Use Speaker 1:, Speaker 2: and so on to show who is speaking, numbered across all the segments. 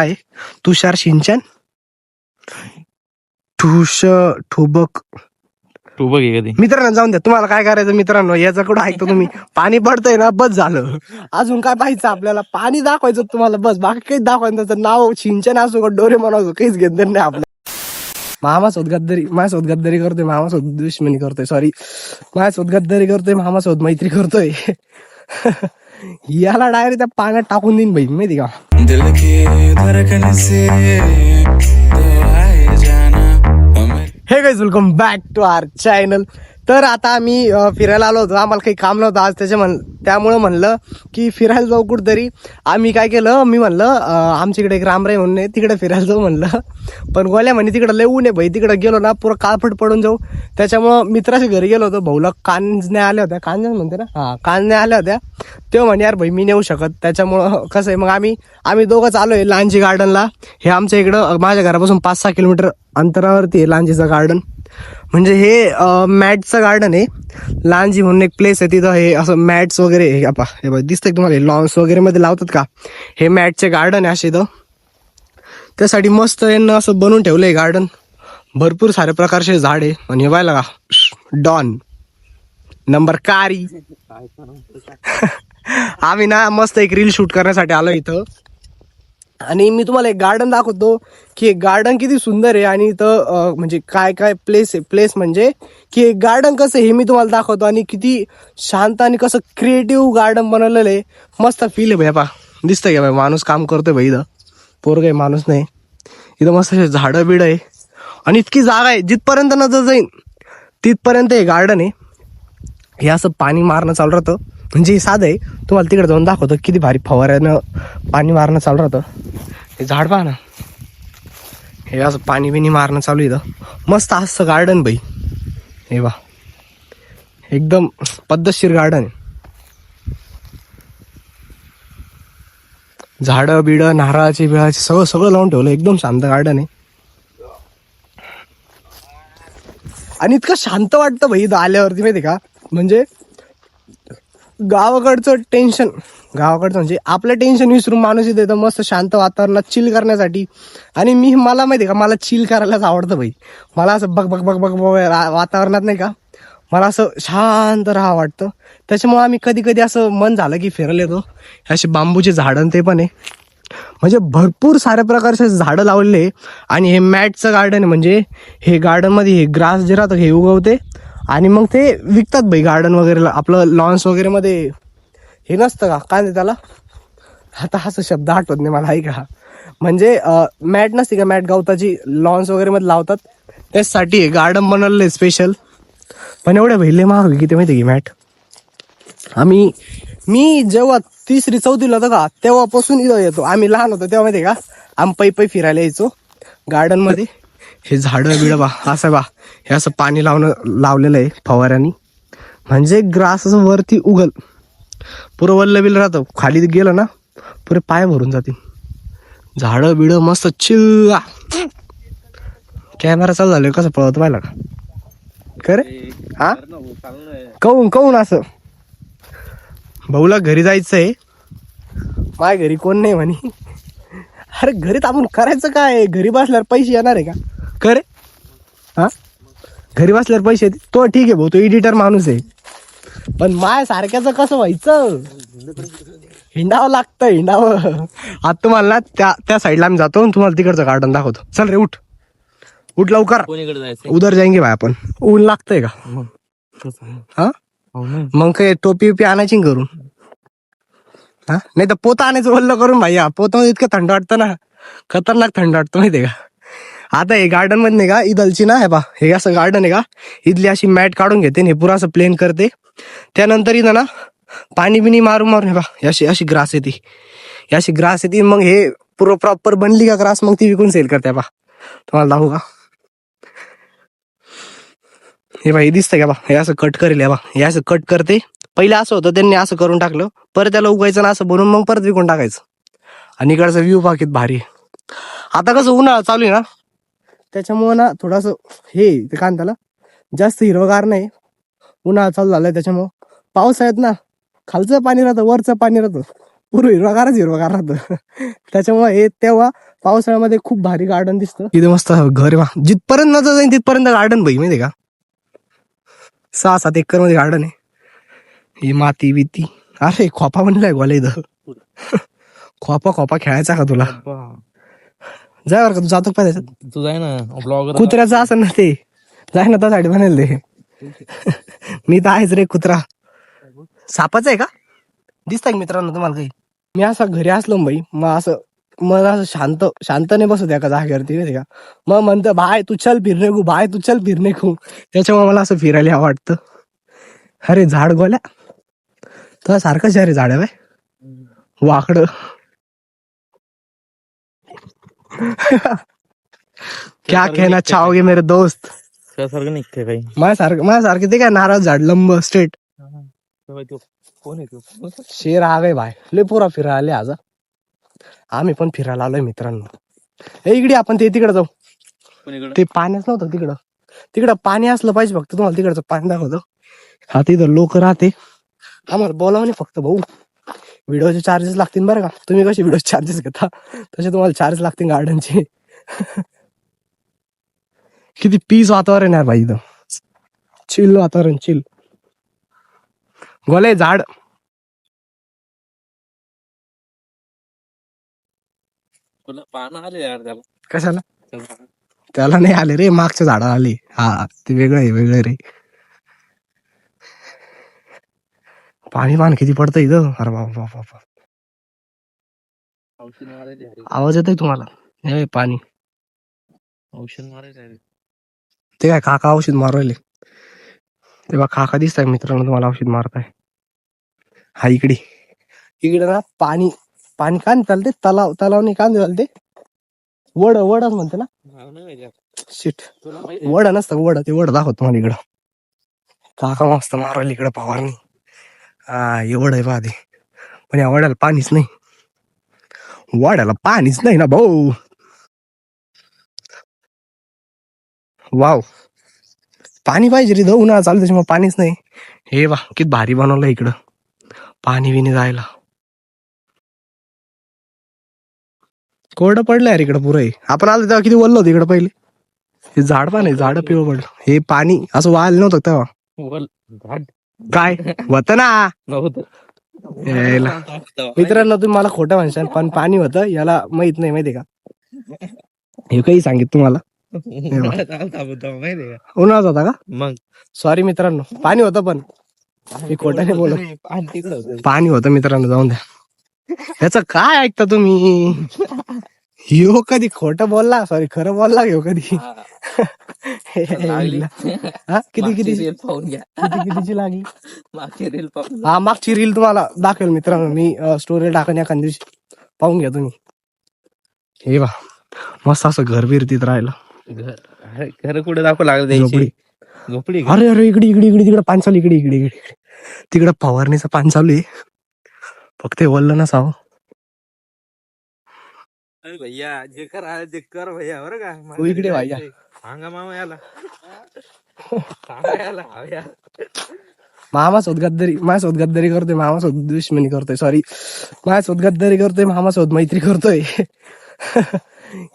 Speaker 1: आहे तुषार सिंचन ठुबक मित्रांनो जाऊन द्या, तुम्हाला काय करायचं मित्रांनो, याचं कुठं ऐकतो तुम्ही. पाणी पडतंय ना, बस झालं. अजून काय पाहिजे आपल्याला, पाणी दाखवायचं तुम्हाला बस, बाकी काही दाखवायचं. त्याचं नाव सिंचन असो का डोरेमॉन असो काहीच घेत नाही आपलं. मामासोबत गद्दारी, माझ्यासोबत गद्दारी करतोय, मामासोबत दुश्मनी करतोय, सॉरी माझ्यासोबत गद्दारी करतोय, मामासोबत मैत्री करतोय. याला डायरेक्ट त्या पाण्यात टाकून देईन भाई, माहिती का. Hey guys, welcome back to our channel. तर आता आम्ही फिरायला आलो होतो, आम्हाला काही काम नव्हतं आज, त्यामुळं म्हणलं की फिरायला जाऊ कुठतरी. आम्ही काय केलं, मी म्हणलं आमच्याकडे एक रामराय म्हणून आहे, तिकडे फिरायला जाऊ म्हणलं. पण गोल्या म्हणे तिकडं लय ऊन आहे भाई, तिकडं गेलो ना पुरं काळपट पडून जाऊ. त्याच्यामुळं मित्राच्या घरी गेलो होतो, भाऊला कांजण्या आल्या होत्या, कांजण्या म्हणते ना, हां कांजण्या आल्या होत्या. तेव्हा म्हणे यार भाई मी नेऊ शकत, त्याच्यामुळं कसं आहे मग आम्ही दोघंच आलो आहे लांजी गार्डनला. हे आमच्या इकडं माझ्या घरापासून 5-6 किलोमीटर अंतरावरती आहे लांजीचं गार्डन. म्हणजे हे मॅटचं गार्डन आहे. लांजी म्हणून एक प्लेस आहे, तिथं हे असं मॅट्स वगैरे हे दिसतंय तुम्हाला, लॉन्स वगैरे मध्ये लावतात का, हे मॅटचे गार्डन आहे असे इथं. त्यासाठी मस्त यांना असं बनवून ठेवलं आहे गार्डन. भरपूर साऱ्या प्रकारचे झाड आहे. आणि हे पाहिलं का, डॉन नंबर कारी. आम्ही ना मस्त एक रील शूट करण्यासाठी आलो इथं. आणि मी तुम्हाला एक गार्डन दाखवतो की एक गार्डन किती सुंदर आहे. आणि इथं म्हणजे काय काय प्लेस आहे, प्लेस म्हणजे की एक गार्डन कसं हे मी तुम्हाला दाखवतो. आणि किती शांत आणि कसं क्रिएटिव्ह गार्डन बनवलेलं आहे. मस्त फील आहे भाई. पा दिसतंय का भाई, माणूस काम करतोय भाई इथं, पोरग आहे माणूस नाही. इथं मस्त असे झाडं बिडं आहे. आणि इतकी जागा आहे, जिथपर्यंत नजर जाईन तिथपर्यंत हे गार्डन आहे. हे असं पाणी मारणं चालू राहतं, म्हणजे हे साधं आहे. तुम्हाला तिकडे जाऊन दाखवतो किती भारी फवाऱ्यानं पाणी मारणं चालू राहतं. हे झाड पहा ना, हे असं पाणी बिणी मारणं चालू इथं. मस्त असं गार्डन भाई. हे बा एकदम पद्धतशीर गार्डन आहे. झाडं बिडं नारळाची बिळाची सगळं लावून ठेवलं. एकदम शांत गार्डन आहे. आणि इतकं शांत वाटतं भाई इथं आल्यावरती, माहिती का. म्हणजे गावाकडचं म्हणजे आपलं टेन्शन विसरून माणूस इथे येतं मस्त शांत वातावरणात चिल करण्यासाठी. आणि मला माहिती का, मला चिल करायलाच आवडतं भाई. मला असं बघ वातावरणात नाही का, मला असं शांत राहा वाटतं. त्याच्यामुळे आम्ही कधी असं मन झालं की फिरायला येतो. असे बांबूचे झाडं ते पण आहे, म्हणजे भरपूर साऱ्या प्रकारचे झाडं लावलेले. आणि हे मॅटचं गार्डन आहे, म्हणजे हे गार्डनमध्ये हे ग्रास जे राहतं हे उगवते आणि मग ते विकतात भाई गार्डन वगैरे. आपलं लॉन्स वगैरे मध्ये हे नसतं का, काय नाही त्याला, आता हाच शब्द आठवत नाही मला, आहे का. म्हणजे मॅट नसते का, मॅट गवताची लॉन्स वगैरे मध्ये लावतात, त्यासाठी हे गार्डन बनवलेलं आहे स्पेशल. पण एवढ्या भैले महाग किती माहिती की मॅट. मी जेव्हा 3री-4थीला होतो का, तेव्हापासून इथं येतो. आम्ही लहान होतो तेव्हा माहिती का, आम्ही पै फिरायला यायचो गार्डन मध्ये. हे झाडं बिडं बा असं बा, हे असं पाणी लावलेलं आहे फवाऱ्यानी. म्हणजे ग्रास असं वरती उगल, पुरं वल्ल बिल राहतं, खाली गेलं ना पुरे पाय भरून जातील. झाडं बिडं मस्त चिल्ला. कॅमेरा चालू झालं कसं पळत पाहिला का, खरे हा कहून असं. भाऊला घरी जायचंय, माझ्या घरी कोण नाही म्हणे. अरे घरी आपण करायचं काय, घरी बसल्यावर पैसे येणार आहे का, खरे हा. घरी बसल्यावर पैसे तो ठीक आहे भाऊ, तो एडिटर माणूस आहे. पण माय सारख्याचं कसं व्हायचं, हिंडावं लागतं हिंडावं. आता तुम्हाला ना त्या साईडला आम्ही जातो, तुम्हाला तिकडचं गार्डन दाखवतो. चल रे उठ लवकर, उधर जायगे भाई आपण. ऊन लागतंय का हा, मग काय टोपी आणायची करून हा, नाही तर पोतं आणायचं वल्ल करून भाई. पोतं इतकं थंड वाटतं ना, खतरनाक थंड वाटतं माहितीये का. आता हे गार्डन मध्ये नाही का, इथलची ना, हे बा हे असं गार्डन आहे का, इथली अशी मॅट काढून घेते, हे पुरा असं प्लेन करते. त्यानंतर इथं ना पाणी बिनी मारून हे बा अशी ग्रास येते. मग हे पुरं प्रॉपर बनली का ग्रास, मग ती विकून सेल करते. बा तुम्हाला दाखवू का, हे बा हे दिसतंय का बा, हे असं कट करेल. बा हे असं कट करते. पहिले असं होतं, त्यांनी असं करून टाकलं, परत त्याला उगायचं ना असं बनवून मग परत विकून टाकायचं. आणि इकडचा व्ह्यू बाकीत भारी. आता कसं उन्हाळा चालू आहे ना, त्याच्यामुळं ना थोडंसं हे ते काय त्याला जास्त हिरवगार नाही. उन्हाळा चालू झालाय त्याच्यामुळं. पावसाळ्यात ना खालचं पाणी राहतं, वरचं पाणी राहतं. पूर्ण हिरवागार राहतं. त्याच्यामुळे हे तेव्हा पावसाळ्यामध्ये खूप भारी गार्डन दिसतं. तिथे मस्त घर आहे. जिथपर्यंत नजर जाईल तिथपर्यंत गार्डन भाई माहितीये का. 6-7 एकर मध्ये गार्डन आहे. ही माती बिती. अरे खोपा बनलाय गोला इथं. खोपा खेळायचा का तुला. जाय बरं का तू जातो का त्याच्यात.
Speaker 2: तू जाय ना ब्लॉगर
Speaker 1: कुत्र्याचं असं ना ते जाय ना त्यासाठी बनेल ते. मी तर आहेच रे कुत्रा. सापाच आहे का दिसतंय मित्रांनो तुम्हाला काही. मी असं घरी असलो भाई मग असं मला असं शांत नाही बसत एका जागेवरती माहिती का. मग म्हणतं बाय तू चल फिरणे खूप बाय तू चल फिरणे खूप. त्याच्यामुळे मला असं फिरायला आवडतं. अरे झाड गोल्या तुला सारखंच अरे झाड आहे वाकड. क्या कहना चाहोगे मेरे दोस्त.
Speaker 2: त्यासारखं निघते काही
Speaker 1: माझ्यासारखे ते काय नारळ झाड लंब स्ट्रेट.
Speaker 2: कोण आहे तू
Speaker 1: शेर आ गए भाई लय पुरा फिरायला आले आज. आम्ही पण फिरायला आलोय मित्रांनो. हे इकडे आपण ते तिकडे जाऊ. ते पाण्याच नव्हतं तिकडं पाणी असलं पाहिजे फक्त तुम्हाला तिकडचं पाणी दाखवतो. हा तिथं लोक राहते. आम्हाला बोलावं नाही फक्त भाऊ. व्हिडिओचे चार्जेस लागतील बरं का. तुम्ही कसे व्हिडिओ चार्जेस घेता तसे तुम्हाला चार्ज लागतील गार्डनचे. किती पीस वातावरण आहे भाई इथं. चिल वातावरण चिल. गोले झाड
Speaker 2: पानं आले यार त्याला.
Speaker 1: कशाला त्याला नाही आले रे मागच्या झाडाला आले. हा ते वेगळं रे. पाणी किती पडतं इथं. अरे बाबा
Speaker 2: औषध मारायचे
Speaker 1: आवाज येतोय तुम्हाला. हे पाणी
Speaker 2: औषध मारायचे.
Speaker 1: ते काय काका औषध मारले. तेव्हा काका दिसताय मित्रांनो तुम्हाला औषध मारताय. हा इकडे ना पाणी का चालते तलाव नाही का चालते. वडच म्हणते ना. शिट वड नसतं वड दाखवतो तुम्हाला इकडं. काका मस्त मारले इकडं फवारणी. हा एवढं आहे पाहते पण या वड्याला पाणीच नाही. वाड्याला पाणीच नाही ना भाऊ. वाव पाणी पाहिजे रे उन्हाळा चालू त्याच्यामुळे पाणीच नाही. हे वा किती भारी बनवलं इकडं पाणी बिनी जायला. कोरडं पडलं यार इकडं पुरं. आपण आलो तेव्हा किती वल्ल होतं इकडं पहिले. हे झाड पण आहे झाड पिवळं पडलं. हे पाणी असं वाहायला नव्हतं तेव्हा. काय होतं ना यायला. मित्रांनो तुम्ही मला खोटं म्हणशाल पण पाणी होतं याला माहित नाही माहितीये का. हे काही सांगित तुम्हाला उन्हाळ्यात होता का.
Speaker 2: मग
Speaker 1: सॉरी मित्रांनो पाणी होतं पण मी खोटं नाही बोलत. पाणी होतं मित्रांनो जाऊन द्या. याचं काय ऐकता तुम्ही. ह्यो कधी खोटं बोलला सॉरी खरं बोलला ह्यो कधी. हा कितीची लागली. हा मागची रील तुम्हाला दाखवेल मित्रांनो मी स्टोरी टाकून एखाद्या दिवशी पाहून घ्या तुम्ही. हे बा मस्त असं घर बीर तिथं राहिलं.
Speaker 2: घर कुठे दाखवं लागलं झोपडी.
Speaker 1: अरे इकडे तिकडे पाणी चालू इकडे तिकडे फवारणीचं पाणी चालू आहे. फक्त वल्ल नसावं.
Speaker 2: अरे भैया जे कर भैया बरं का.
Speaker 1: तू इकडे भैया
Speaker 2: सांगा मामा याला.
Speaker 1: माझ्यासोबत गद्दारी करतोय. मामासोबत दुश्मनी करतोय. सॉरी माझ्यासोबत गद्दारी करतोय. मामासोबत मैत्री करतोय.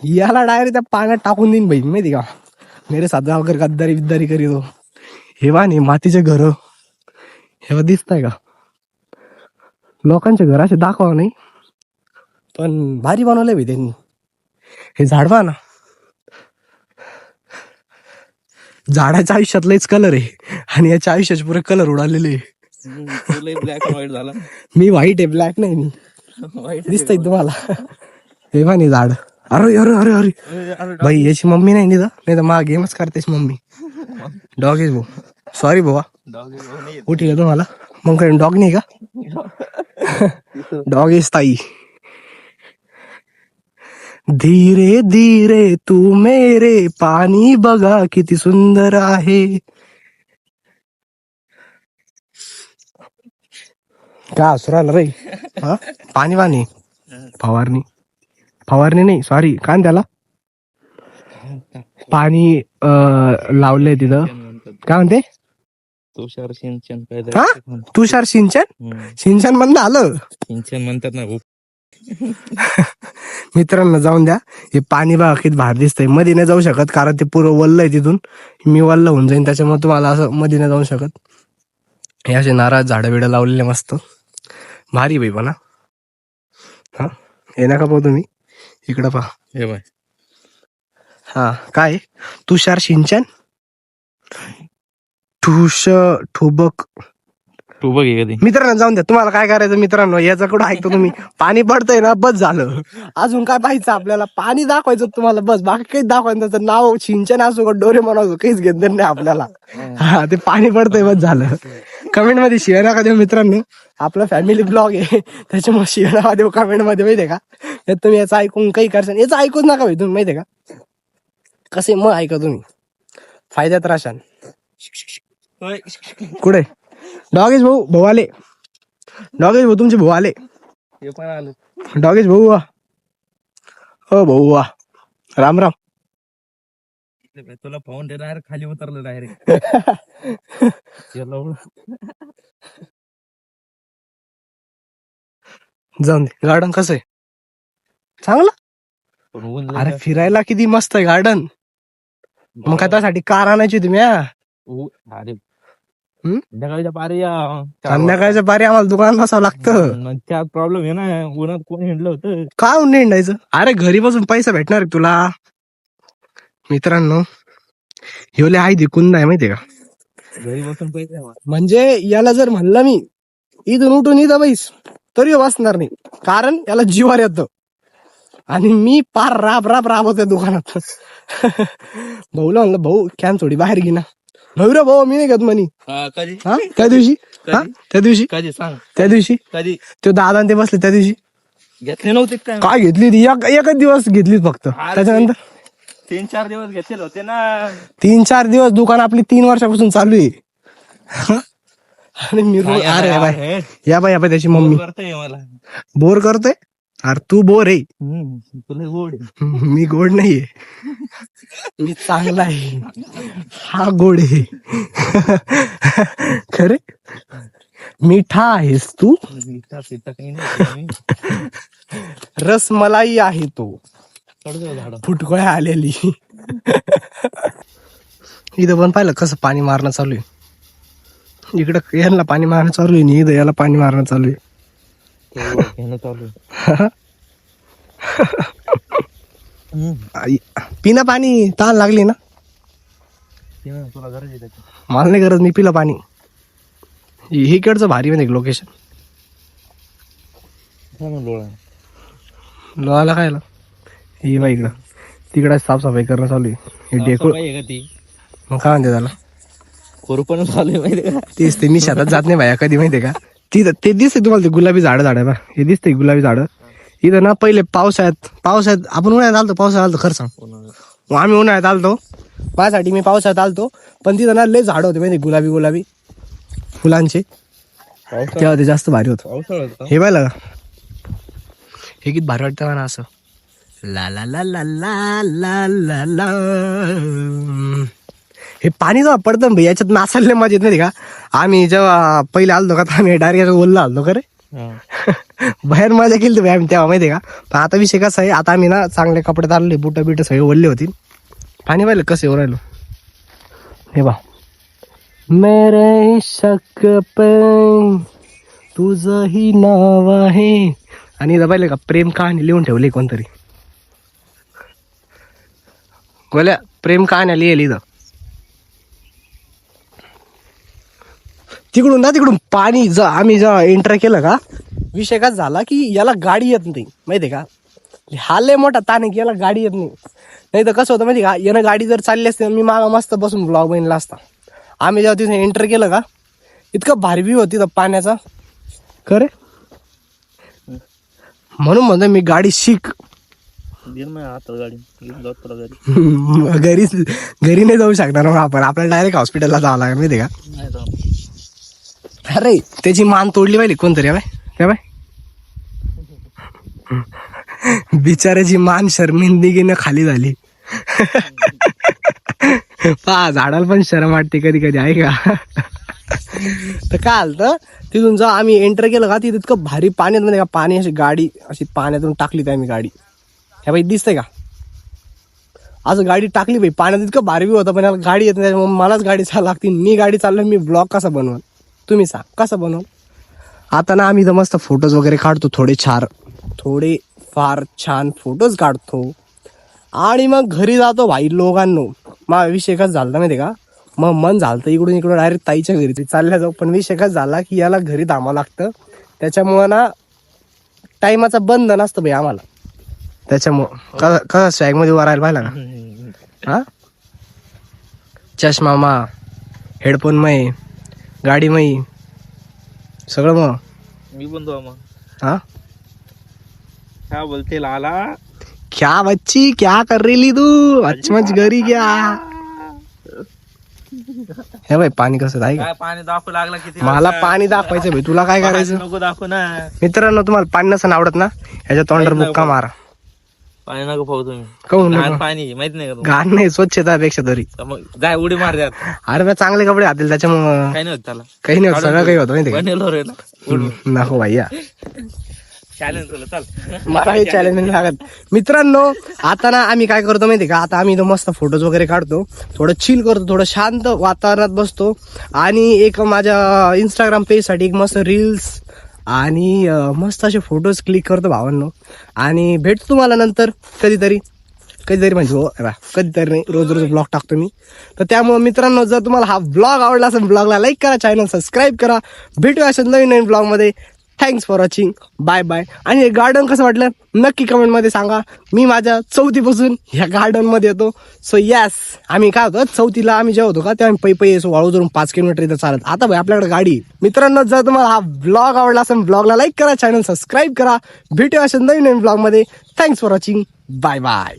Speaker 1: याला डायरेक्ट त्या पाण्यात टाकून देईन भाई माहिती का. मेरे साधा वगैरे गद्दारी करीतो. हे नाही मातीचे घर हे दिसताय का. लोकांचे घर असे दाखवा नाही पण भारी बनवलंय भाई त्यांनी. हे झाड पहा ना. झाडाच्या आयुष्यात लयच कलर आहे आणि याच्या आयुष्याचे पुरे कलर उडालेले.
Speaker 2: ब्लॅक व्हाईट झाला.
Speaker 1: मी व्हाईट आहे ब्लॅक नाही. मी दिसतंय तुम्हाला. हे पहा नाही झाड. अरे भाई याची मम्मी नाही तर मा गेमच करतेस मम्मी. डॉग इज भाऊ सॉरी भावा उठी का तुम्हाला मग काय डॉग नाही का. डॉग इज ताई. धीरे धीरे तू मेरे पाणी बघा किती सुंदर आहे. का असुराला रे. हा पाणी फवारणी नाही सॉरी काय त्याला पाणी लावलंय तिथं काय म्हणते.
Speaker 2: तुषार सिंचन काय
Speaker 1: हा तुषार सिंचन सिंचन बंद आलं
Speaker 2: सिंचन म्हणतात ना खूप.
Speaker 1: मित्रांनो जाऊन द्या. हे पाणी बघा किती भारी दिसतंय. मध्ये नाही जाऊ शकत कारण ते पुरं वल्ल आहे तिथून. मी वल्ल होऊन जाईन त्याच्यामुळे तुम्हाला असं मध्ये नाही जाऊ शकत. हे असे नारळ झाडं बिडं लावलेले मस्त भारी बाई पण हा हे नका पाहू तुम्ही इकडं पहा.
Speaker 2: हे बाय
Speaker 1: हा काय तुषार सिंचन ठुबक
Speaker 2: तू बघ हे कधी
Speaker 1: मित्रांनो जाऊन द्या. तुम्हाला काय करायचं मित्रांनो याचं कुठं ऐकतो तुम्ही. पाणी पडतंय ना बस झालं. अजून काय पाहिजे आपल्याला. पाणी दाखवायचं तुम्हाला बस. बाकी काहीच दाखवायचं त्याचं नाव सिंचन असो का डोरेमॉन असो काहीच घेतलं नाही आपल्याला. हा ते पाणी पडतंय बस झालं. कमेंट मध्ये शिव्या नका देऊ मित्रांनो. आपला फॅमिली ब्लॉग आहे त्याच्यामुळे शिव्या नका देऊ कमेंट मध्ये माहितीये का. यात तुम्ही याचं ऐकून काही करशाल याचं ऐकूच नका भाई तुम्ही माहितीये का. कसे मग ऐका तुम्ही फायद्यात राशाल. कुठे डॉगेश भाऊ भाऊ आले. डॉगेश भाऊ तुमचे भाऊ आले.
Speaker 2: हे पण आलं
Speaker 1: डॉगेश भाऊ वा हो भाऊ वा राम राम.
Speaker 2: तुला पाहून डायरेक्ट खाली उतरलं डायरेक्ट.
Speaker 1: जाऊन दे. गार्डन कसं आहे चांगलं. अरे फिरायला किती मस्त आहे गार्डन. मग काय त्यासाठी कार आणायची तुम्ही.
Speaker 2: अरे संध्याकाळच्या पारी
Speaker 1: संध्याकाळच्या पारी आम्हाला दुकानात बसावं लागतं.
Speaker 2: त्यात प्रॉब्लेम आहे ना उन्हात कोण हिंडलं होतं.
Speaker 1: काय उन्हा हिंडायचं. अरे घरी बसून पैसा भेटणार आहे तुला. मित्रांनो ह्योले आई दिकून नाही माहितीये का.
Speaker 2: घरी बसून पैसे
Speaker 1: म्हणजे याला जर म्हणलं मी इथून उठून इथं बैस तरी बसणार नाही कारण याला जीवार येतं. आणि मी पार राब राबवतोय दुकानात. भाऊला म्हणलं भाऊ कॅन थोडी बाहेर घे ना. भाऊ रे भाऊ मी नाही घेत म्हणी.
Speaker 2: कधी
Speaker 1: हा त्या दिवशी त्या दिवशी
Speaker 2: कधी सांग
Speaker 1: त्या दिवशी
Speaker 2: कधी
Speaker 1: तो दादा ते बसले त्या दिवशी
Speaker 2: घेतले नव्हते काय.
Speaker 1: काय घेतली ती एकच दिवस घेतली फक्त. त्याच्यानंतर
Speaker 2: 3-4 दिवस घेतले होते ना.
Speaker 1: 3-4 दिवस दुकान आपली 3 वर्षापासून चालू आहे. आणि मी अरे बाय या बाय त्याची मम्मी
Speaker 2: करतोय मला
Speaker 1: बोर करतोय. अरे तू बोर आहे.
Speaker 2: तुला गोड
Speaker 1: मी गोड नाहीये. मी चांगला आहे. हा गोड आहे. खरे मिठा आहेस तू. रसमलाई आहे तो. फुटकोळ्या आलेली. इथं पण पाहिलं कसं पाणी मारणं चालू आहे. इकडं यांना पाणी मारणं चालू आहे. इथं याला पाणी मारणं चालू आहे. पिना पाणी ताण लागली ना.
Speaker 2: तुला गरज आहे त्याची.
Speaker 1: मला नाही गरज. मी पिलं पाणी. इकडचं भारी म्हणजे लोकेशन. लोहाला खायला ही बाई इकडं तिकडं साफसफाई करणं चालू आहे. डेकोर मग काय म्हणते त्याला
Speaker 2: कोरपण चालू आहे माहिती का.
Speaker 1: तेच ते मी शेतात जात नाही भाया कधी माहितीये का. तिथं ते दिसते तुम्हाला ते गुलाबी झाड आहे बा. हे दिसते गुलाबी झाड. इथं ना पहिले पावसाळ्यात आपण उन्हाळ्यात आलतो. पावसाळ्यात आलतो खरं सांग. आम्ही उन्हाळ्यात आलतो. माझ्यासाठी मी पावसाळ्यात आलतो. पण तिथं ना लय झाड होते माहिती गुलाबी फुलांचे. तेव्हा ते जास्त भारी होतं. हे पाहिलं का हे किती भारी वाटतं मला असं. ला ला ला ला ला ला ला ला. हे पाणी जेव्हा पडतं याच्यात नाचायला मजा येत नाही का. आम्ही जेव्हा पहिले आलतो का आम्ही डायरेक्ट ओल्ला आलतो का रे. बाहेर मजा केली होती आम्ही तेव्हा माहितीये का. पण आता विषय कसा आहे आता आम्ही ना चांगले कपडे चालले बुट बिट सगळे ओढले होती. पाणी पाहिलं कसं येऊ राहिलो. हे बा मेरे शक पे तुझंही नाव आहे. आणि इथं पाहिलं का प्रेम कहाणी लिहून ठेवली कोणतरी. गोल्या प्रेम कहाण्या लिहिली इथं. तिकडून पाणी आम्ही जेव्हा एंटर केलं का विषय काय झाला की याला गाडी येत नाही माहितीये का. हा लय मोठा ताण आहे की याला गाडी येत नाही तर कसं होतं माहिती का. यानं गाडी जर चालली असते मी मागा मस्त बसून ब्लॉग बनला असता. आम्ही जेव्हा तिथे एंटर केलं का इतकं भारी व्ह्यू होती तर पाण्याचा खरे. म्हणून म्हणतो मी गाडी शिक. घरी नाही जाऊ शकणार मग आपण. आपल्याला डायरेक्ट हॉस्पिटलला जावं लागेल माहिती का. अरे त्याची मान तोडली पाहिजे कोणतरी. काय बाय बिचाराची मान शर्मिंदगीनं खाली झाली. पहा झाडाला पण शरम वाटते कधी कधी आहे का. तर काय आलं तिथून जेव्हा आम्ही एंटर केलं का तिथे इतकं भारी पाण्यात मध्ये का पाणी अशी गाडी अशी पाण्यातून टाकली त्या आम्ही गाडी ह्या बाई दिसतंय का असं गाडी टाकली बाई पाण्यात इतकं भारी बी होतं पण याला गाडी येत नाही त्याच्यामुळे मलाच गाडी चालू लागते मी गाडी चाललो मी ब्लॉग कसा बनवल तुम्ही सांग कसं बनवल आता ना आम्ही इथं मस्त फोटोज वगैरे काढतो थोडे फार छान फोटोज काढतो आणि मग घरी जातो भाई लोकांनो मग विषय कसं झाला माहिती का मग मन झालं इकडून डायरेक्ट ताईच्या घरी चालल्या जाऊ पण विषय कसं झाला की याला घरी थांबावं लागतं त्याच्यामुळं ना टाइमाचा बंद नसतं भाई आम्हाला त्याच्यामुळं कसं स्वॅग मध्ये उभा राहायला पाहिला ना हा चष्मा मा हेडफोन मै गाडी मै सगळं मग
Speaker 2: मी बनतो मग
Speaker 1: हा
Speaker 2: क्या बोलते लाला
Speaker 1: क्या बच्ची क्या कर रही तू मच घरी क्या हे बाई पाणी कसं आहे का
Speaker 2: काय पाणी दाखवू लागला किती
Speaker 1: मला पाणी दाखवायचं भाई तुला काय करायचं
Speaker 2: नको दाखवू ना
Speaker 1: मित्रांनो तुम्हाला पाणी नसं आवडत ना ह्याच्या तोंडावर बुक्का मारा
Speaker 2: पाणी नको पाहू तुम्ही
Speaker 1: कहून
Speaker 2: घाण पाणी माहित नाही का तुम्हाला?
Speaker 1: घाण नाही स्वच्छतापेक्षा तरी
Speaker 2: मग जाय उडी मार द्यात
Speaker 1: अरे मी चांगले कपडे घातील त्याच्यामुळं
Speaker 2: काही नाही होत त्याला
Speaker 1: काही नाही होत, सगळं काही होतं माहिती
Speaker 2: बनलो रे ना
Speaker 1: का नको भैया
Speaker 2: चॅलेंज तुला चल
Speaker 1: मला हे चॅलेंज नाही लागत मित्रांनो आता ना आम्ही काय करतो माहिती का आता आम्ही इथं मस्त फोटोज वगैरे काढतो थोडं चिल करतो थोडं शांत वातावरणात बसतो आणि एक माझ्या इंस्टाग्राम पेजसाठी एक मस्त रील्स आणि मस्त असे फोटोज क्लिक करतो भावांनो आणि भेटतो तुम्हाला नंतर कधीतरी म्हणजे हो कधीतरी नाही रोज ब्लॉग टाकतो मी तर त्यामुळे मित्रांनो जर तुम्हाला हा ब्लॉग आवडला असेल ब्लॉगला लाईक करा चॅनल सबस्क्राईब करा भेटूया असेल नवीन ब्लॉगमध्ये thanks for watching bye bye आणि हे गार्डन कसं वाटलं नक्की कमेंटमध्ये सांगा मी माझ्या चौथीपासून ह्या गार्डनमध्ये येतो सो यस आम्ही काय होतो चौथीला आम्ही जेव्हा होतो का तेव्हा आम्ही पै येतो वाळू धरून 5 किलोमीटर इथं चालत आता भाई आपल्याकडे गाडी आहे. मित्रांनो जर तुम्हाला हा ब्लॉग आवडला असेल ब्लॉगला लाईक करा चॅनल सबस्क्राईब करा भेटूया असेल नवीन ब्लॉगमध्ये thanks for watching bye bye